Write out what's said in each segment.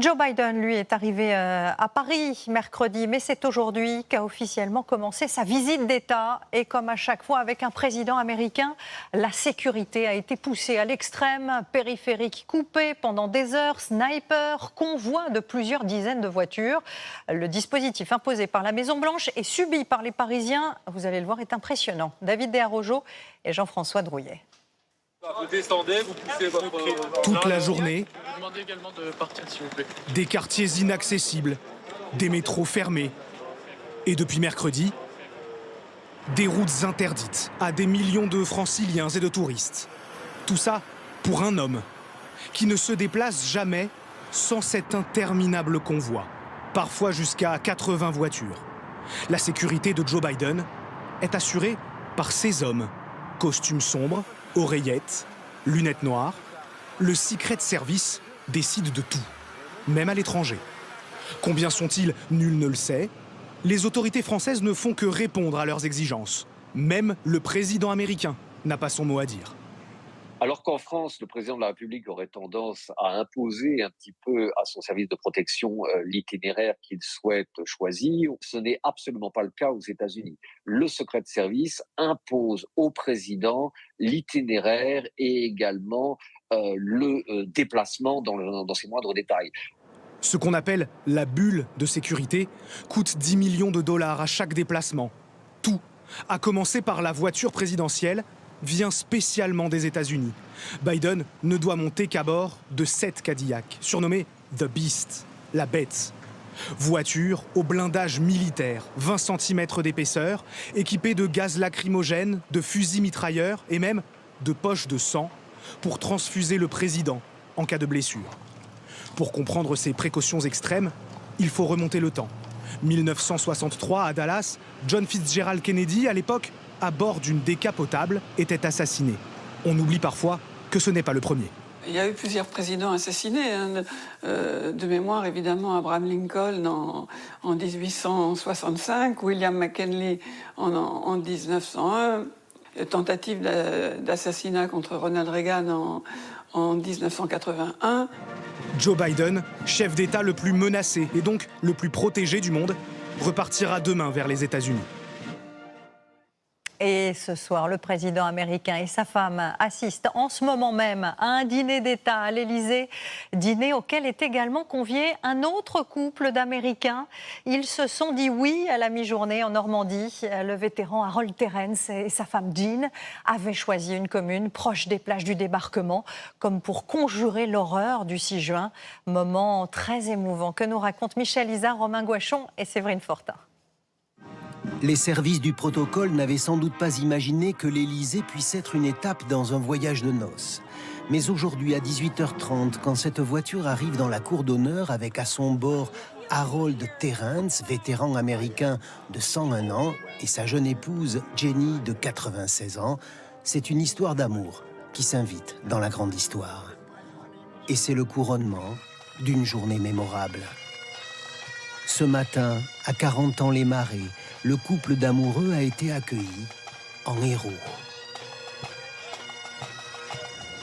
Joe Biden, lui, est arrivé à Paris mercredi, mais c'est aujourd'hui qu'a officiellement commencé sa visite d'État. Et comme à chaque fois avec un président américain, la sécurité a été poussée à l'extrême. Périphérique coupé pendant des heures, sniper, convoi de plusieurs dizaines de voitures. Le dispositif imposé par la Maison-Blanche et subi par les Parisiens, vous allez le voir, est impressionnant. David Desarrojo et Jean-François Drouillet. Vous descendez, vous poussez votre... Toute la journée, Je vous demande également de partir, s'il vous plaît. des quartiers inaccessibles, des métros fermés. Et depuis mercredi, des routes interdites à des millions de franciliens et de touristes. Tout ça pour un homme qui ne se déplace jamais sans cet interminable convoi, parfois jusqu'à 80 voitures. La sécurité de Joe Biden est assurée par ces hommes, costumes sombres, oreillettes, lunettes noires. Le Secret Service décide de tout, même à l'étranger. Combien sont-ils? Nul ne le sait. Les autorités françaises ne font que répondre à leurs exigences. Même le président américain n'a pas son mot à dire. Alors qu'en France, le président de la République aurait tendance à imposer un petit peu à son service de protection l'itinéraire qu'il souhaite choisir, ce n'est absolument pas le cas aux États-Unis. Le Secret Service impose au président l'itinéraire et également le déplacement dans ses moindres détails. Ce qu'on appelle la bulle de sécurité coûte 10 millions de dollars à chaque déplacement. Tout, à commencer par la voiture présidentielle, vient spécialement des États-Unis. Biden ne doit monter qu'à bord de 7 Cadillacs, surnommés The Beast, la bête. Voiture au blindage militaire, 20 cm d'épaisseur, équipée de gaz lacrymogène, de fusils mitrailleurs et même de poches de sang pour transfuser le président en cas de blessure. Pour comprendre ces précautions extrêmes, il faut remonter le temps. 1963 à Dallas, John Fitzgerald Kennedy, à l'époque, à bord d'une décapotable, était assassiné. On oublie parfois que ce n'est pas le premier. Il y a eu plusieurs présidents assassinés, de mémoire évidemment Abraham Lincoln en 1865, William McKinley en 1901, tentative d'assassinat contre Ronald Reagan en 1981. Joe Biden, chef d'État le plus menacé et donc le plus protégé du monde, repartira demain vers les États-Unis. Et ce soir, le président américain et sa femme assistent en ce moment même à un dîner d'État à l'Élysée, dîner auquel est également convié un autre couple d'Américains. Ils se sont dit oui à la mi-journée en Normandie. Le vétéran Harold Terrence et sa femme Jean avaient choisi une commune proche des plages du débarquement, comme pour conjurer l'horreur du 6 juin. Moment très émouvant que nous racontent Michel Izard, Romain Gouachon et Séverine Fortin. Les services du protocole n'avaient sans doute pas imaginé que l'Élysée puisse être une étape dans un voyage de noces. Mais aujourd'hui, à 18h30, quand cette voiture arrive dans la cour d'honneur avec à son bord Harold Terrence, vétéran américain de 101 ans, et sa jeune épouse Jenny de 96 ans, c'est une histoire d'amour qui s'invite dans la grande histoire. Et c'est le couronnement d'une journée mémorable. Ce matin, à 40-ans-les-Marais, le couple d'amoureux a été accueilli en héros.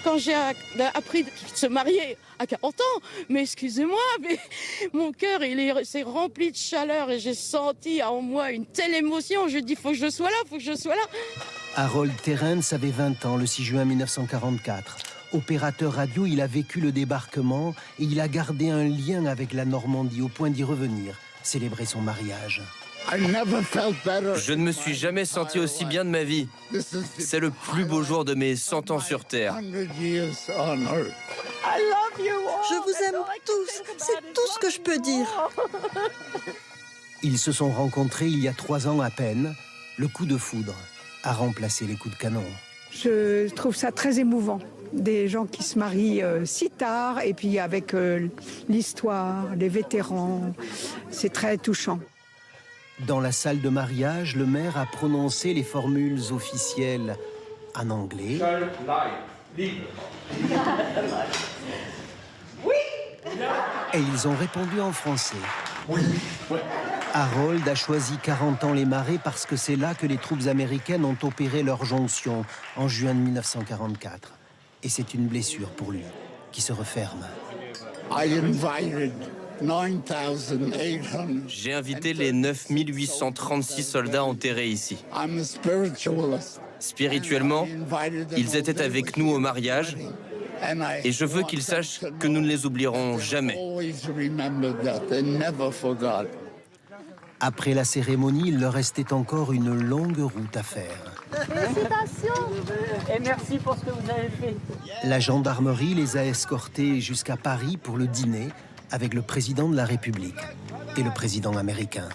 Quand j'ai appris de se marier à 40 ans, mais excusez-moi, mais mon cœur s'est rempli de chaleur et j'ai senti en moi une telle émotion. Je dis, faut que je sois là, faut que je sois là. Harold Terrence avait 20 ans le 6 juin 1944. Opérateur radio, il a vécu le débarquement et il a gardé un lien avec la Normandie au point d'y revenir, célébrer son mariage. Je ne me suis jamais senti aussi bien de ma vie. C'est le plus beau jour de mes 100 ans sur Terre. Je vous aime tous, c'est tout ce que je peux dire. Ils se sont rencontrés il y a 3 ans à peine. Le coup de foudre a remplacé les coups de canon. Je trouve ça très émouvant. Des gens qui se marient si tard et puis avec l'histoire, les vétérans, c'est très touchant. Dans la salle de mariage, le maire a prononcé les formules officielles en anglais. Et ils ont répondu en français. Oui. Harold a choisi 40-ans-les-Marais parce que c'est là que les troupes américaines ont opéré leur jonction en juin 1944. Et c'est une blessure pour lui qui se referme. J'ai invité les 9836 soldats enterrés ici. Spirituellement, ils étaient avec nous au mariage et je veux qu'ils sachent que nous ne les oublierons jamais. Après la cérémonie, il leur restait encore une longue route à faire. Félicitations et merci pour ce que vous avez fait. La gendarmerie les a escortés jusqu'à Paris pour le dîner avec le président de la République et le président américain.